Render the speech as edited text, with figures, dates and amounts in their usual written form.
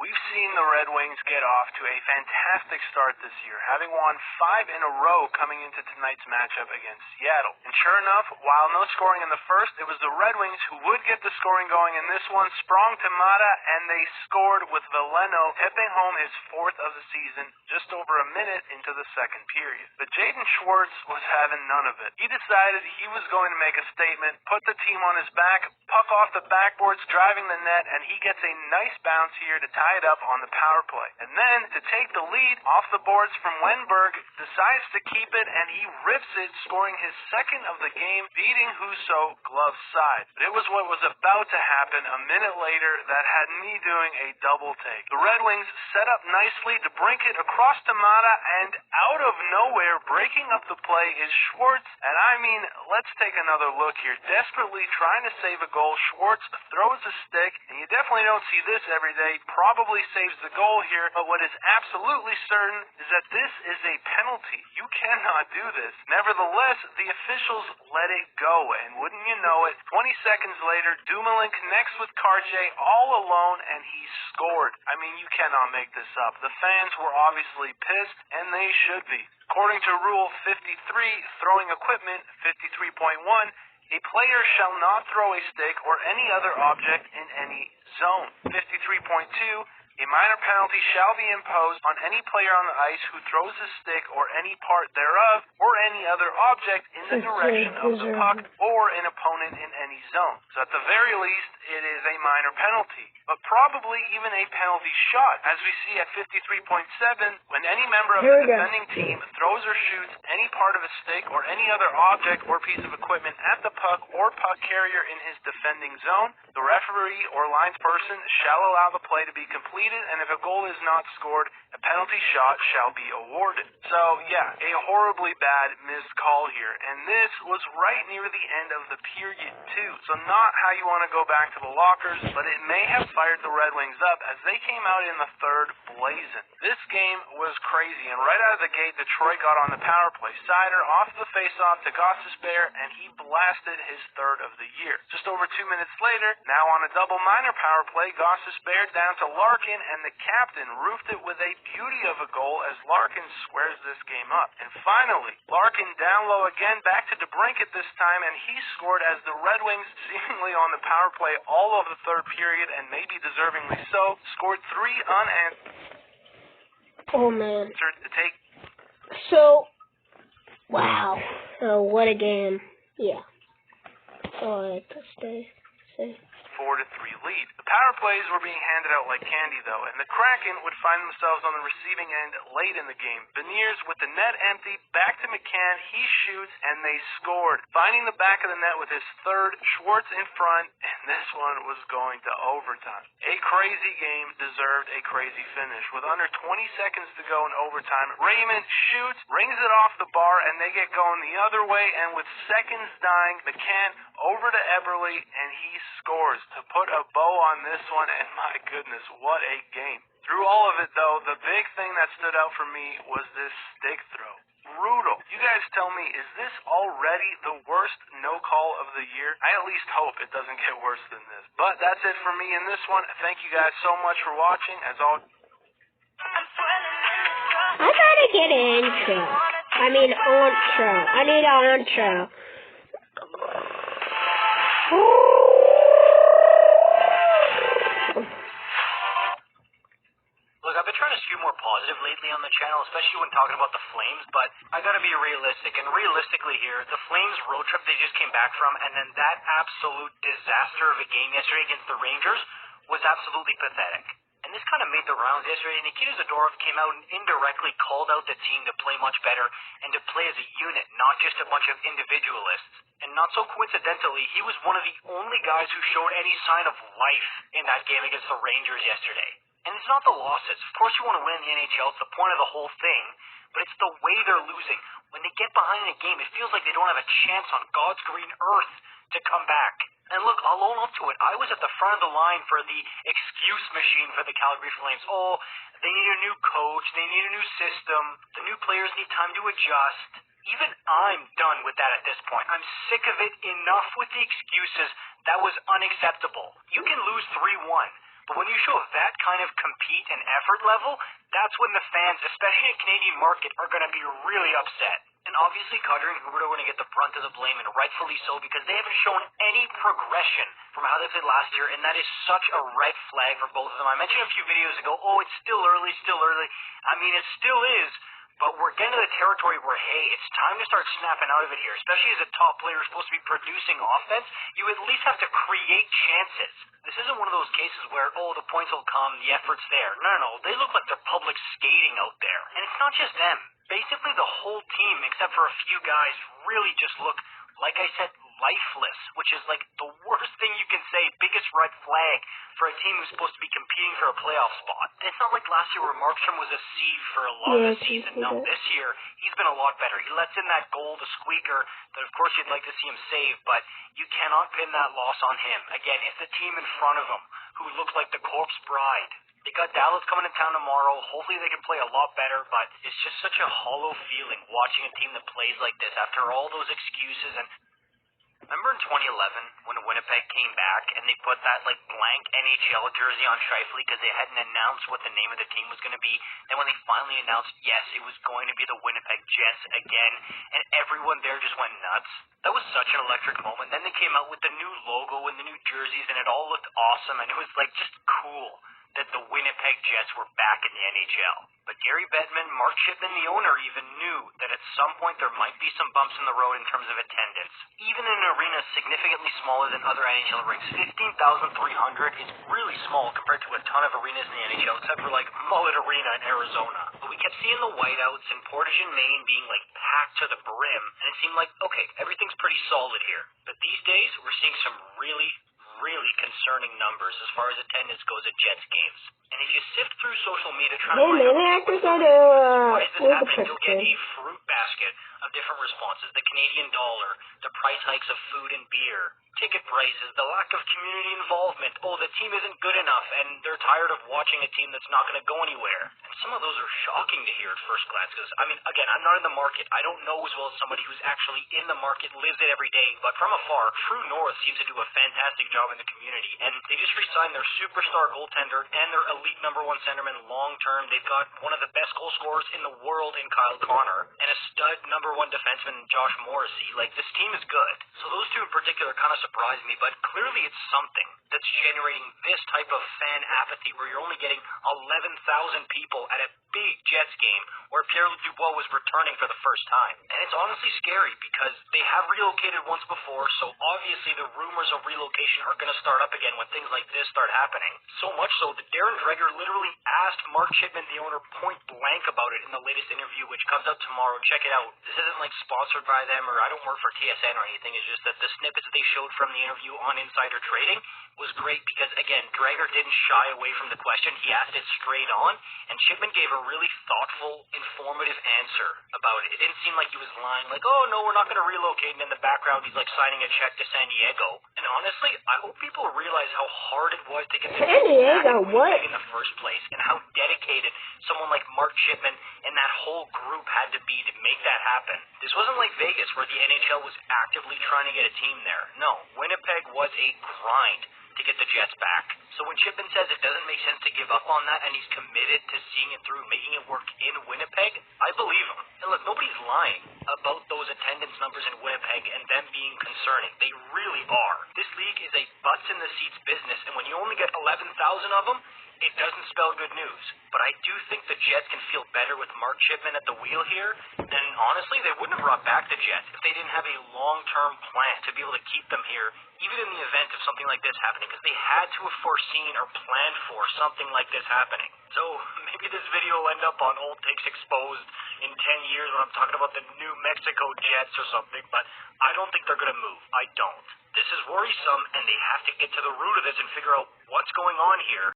We've seen the Red Wings get off to a fantastic start this year, having won 5 in a row coming into tonight's matchup against Seattle. And sure enough, while no scoring in the first, it was the Red Wings who would get the scoring going in this one. Sprong to Mata, and they scored with Veleno tipping home his 4th of the season just over a minute into the second period. But Jaden Schwartz was having none of it. He decided he was going to make a statement, put the team on his back, puck off the backboards, driving the net, and he gets a nice bounce here to tie it up on the power play. And then, to take the lead off the boards from Wenberg, decides to keep it, and he rips it, scoring his 2nd of the game, beating Husso glove side. But it was what was about to happen a minute later that had me doing a double take. The Red Wings set up nicely to brink it across to Mata, and out of nowhere, breaking up the play is Schwartz. And I mean, let's take another look here. Desperately trying to save a goal, Schwartz throws a stick, and you definitely don't see this every day. Probably saves the goal here, but what is absolutely certain is that this is a penalty. You cannot do this. Nevertheless, the officials let it go, and wouldn't you know it, 20 seconds later, Dumoulin connects with Cartier all alone, and he scored. I mean, you cannot make this up. The fans were obviously pissed, and they should be. According to Rule 53, throwing equipment 53.1, a player shall not throw a stick or any other object in any zone. 53.2, a minor penalty shall be imposed on any player on the ice who throws a stick or any part thereof or any other object in the direction of the puck or an opponent in any zone. So at the very least, it is a minor penalty, but probably even a penalty shot, as we see at 53.7, when any member of the defending team throws or shoots any part of a stick or any other object or piece of equipment at the puck or puck carrier in his defending zone, the referee or linesperson shall allow the play to be completed, and if a goal is not scored, a penalty shot shall be awarded. So, yeah, a horribly bad missed call here, and this was right near the end of the period, too. So not how you want to go back to the lockers, but it may have fired the Red Wings up as they came out in the third blazing. This game was crazy, and right out of the gate, Detroit got on the power play. Sider off the faceoff to Gostisbehere, and he blasted his 3rd of the year. Just over 2 minutes later, now on a double minor power play, Gostisbehere down to Larkin, and the captain roofed it with a beauty of a goal as Larkin squares this game up. And finally, Larkin down low again, back to DeBrincat this time, and he scored as the Red Wings, seemingly on the power play all of the third period, and maybe deservingly so, scored 3 unanswered. Oh, man. To take. So, wow. Oh, what a game. Yeah. Oh, I have to stay. 4-3 lead. The power plays were being handed out like candy, though, and the Kraken would find themselves on the receiving end late in the game. Beniers with the net empty, back to McCann, he shoots, and they scored. Finding the back of the net with his 3rd, Schwartz in front, and this one was going to overtime. A crazy game deserved a crazy finish. With under 20 seconds to go in overtime, Raymond shoots, rings it off the bar, and they get going the other way, and with seconds dying, McCann over to Eberle, and he scores to put a bow on this one, and my goodness, what a game. Through all of it, though, the big thing that stood out for me was this stick throw. Brutal. You guys tell me, is this already the worst no call of the year? I at least hope it doesn't get worse than this. But that's it for me in this one. Thank you guys so much for watching. As always, I gotta get an intro. I mean, outro. I need an outro. Look, I've been trying to skew more positive lately on the channel, especially when talking about the Flames, but I gotta be realistic. And realistically here, the Flames road trip they just came back from, and then that absolute disaster of a game yesterday against the Rangers was absolutely pathetic. And this kind of made the rounds yesterday. Nikita Zadorov came out and indirectly called out the team to play much better and to play as a unit, not just a bunch of individualists. And not so coincidentally, he was one of the only guys who showed any sign of life in that game against the Rangers yesterday. And it's not the losses. Of course you want to win in the NHL. It's the point of the whole thing. But it's the way they're losing. When they get behind in a game, it feels like they don't have a chance on God's green earth to come back. And look, I'll own up to it. I was at the front of the line for the excuse machine for the Calgary Flames. Oh, they need a new coach. They need a new system. The new players need time to adjust. Even I'm done with that at this point. I'm sick of it. Enough with the excuses. That was unacceptable. You can lose 3-1. But when you show that kind of compete and effort level, that's when the fans, especially in the Canadian market, are going to be really upset. And obviously, Cutter and Huberdeau are going to get the brunt of the blame, and rightfully so, because they haven't shown any progression from how they played last year, and that is such a red flag for both of them. I mentioned a few videos ago, it's still early. I mean, it still is, but we're getting to the territory where, hey, it's time to start snapping out of it here, especially as a top player supposed to be producing offense. You at least have to create chances. This isn't one of those cases where, the points will come, the effort's there. No. They look like they're public skating out there. And it's not just them. Basically, the whole team, except for a few guys, really just look, like I said, lifeless, which is like the worst thing you can say, biggest red flag for a team who's supposed to be competing for a playoff spot. And it's not like last year where Markstrom was a seed for a lot of the season. No, this year, he's been a lot better. He lets in that goal, the squeaker, that of course you'd like to see him save, but you cannot pin that loss on him. Again, it's the team in front of him who looks like the corpse bride. They got Dallas coming to town tomorrow. Hopefully they can play a lot better, but it's just such a hollow feeling watching a team that plays like this after all those excuses. And remember in 2011 when Winnipeg came back and they put that blank NHL jersey on Scheifele because they hadn't announced what the name of the team was going to be. Then when they finally announced, yes, it was going to be the Winnipeg Jets again, and everyone there just went nuts. That was such an electric moment. Then they came out with the new logo and the new jerseys, and it all looked awesome, and it was just cool that the Winnipeg Jets were back in the NHL. But Gary Bettman, Mark Shipman, the owner, even knew that at some point there might be some bumps in the road in terms of attendance. Even in an arena significantly smaller than other NHL rinks, 15,300 is really small compared to a ton of arenas in the NHL, except for Mullet Arena in Arizona. But we kept seeing the whiteouts in Portage and Maine being packed to the brim, and it seemed like, okay, everything's pretty solid here. But these days, we're seeing some really concerning numbers as far as attendance goes at Jets games. And if you sift through social media trying to find out why is this happening, you'll get a fruit basket of different responses. The Canadian dollar, the price hikes of food and beer, ticket prices, the lack of community involvement. The team isn't good enough, and they're tired of watching a team that's not going to go anywhere. And some of those are shocking to hear at first glance, because, again, I'm not in the market. I don't know as well as somebody who's actually in the market, lives it every day, but from afar, True North seems to do a fantastic job in the community, and they just re-signed their superstar goaltender and their elite #1 centerman long-term. They've got one of the best goal scorers in the world in Kyle Connor, and a stud #1 defenseman, Josh Morrissey. This team is good. So those two in particular kind of surprised me, but clearly it's something that's generating this type of fan apathy where you're only getting 11,000 people at a big Jets game where Pierre-Luc Dubois was returning for the first time. And it's honestly scary because they have relocated once before, so obviously the rumors of relocation are going to start up again when things like this start happening. So much so that Darren Dreger literally asked Mark Shipman, the owner, point blank about it in the latest interview, which comes out tomorrow. Check it out. This isn't sponsored by them, or I don't work for TSN or anything. It's just that the snippets they showed from the interview on Insider Trading was great because, again, Dreger didn't shy away from the question. He asked it straight on, and Shipman gave a really thoughtful, informative answer about it. It didn't seem like he was lying, no, we're not going to relocate, and in the background he's signing a check to San Diego. And honestly, I hope people realize how hard it was to get San Diego in the first place, and how dedicated someone like Mark Shipman and that whole group had to be to make that happen. This wasn't like Vegas where the NHL was actively trying to get a team there. No, Winnipeg was a grind to get the Jets back. So when Shipman says it doesn't make sense to give up on that and he's committed to seeing it through, making it work in Winnipeg, I believe him. And look, nobody's lying about those attendance numbers in Winnipeg and them being concerning. They really are. This league is a butts in the seats business, and when you only get 11,000 of them, it doesn't spell good news. But I do think the Jets can feel better with Mark Shipman at the wheel here, and honestly, they wouldn't have brought back the Jets if they didn't have a long-term plan to be able to keep them here, even in the event of something like this happening, because they had to have foreseen or planned for something like this happening. So maybe this video will end up on Old Takes Exposed in 10 years when I'm talking about the New Mexico Jets or something, but I don't think they're going to move. I don't. This is worrisome, and they have to get to the root of this and figure out what's going on here.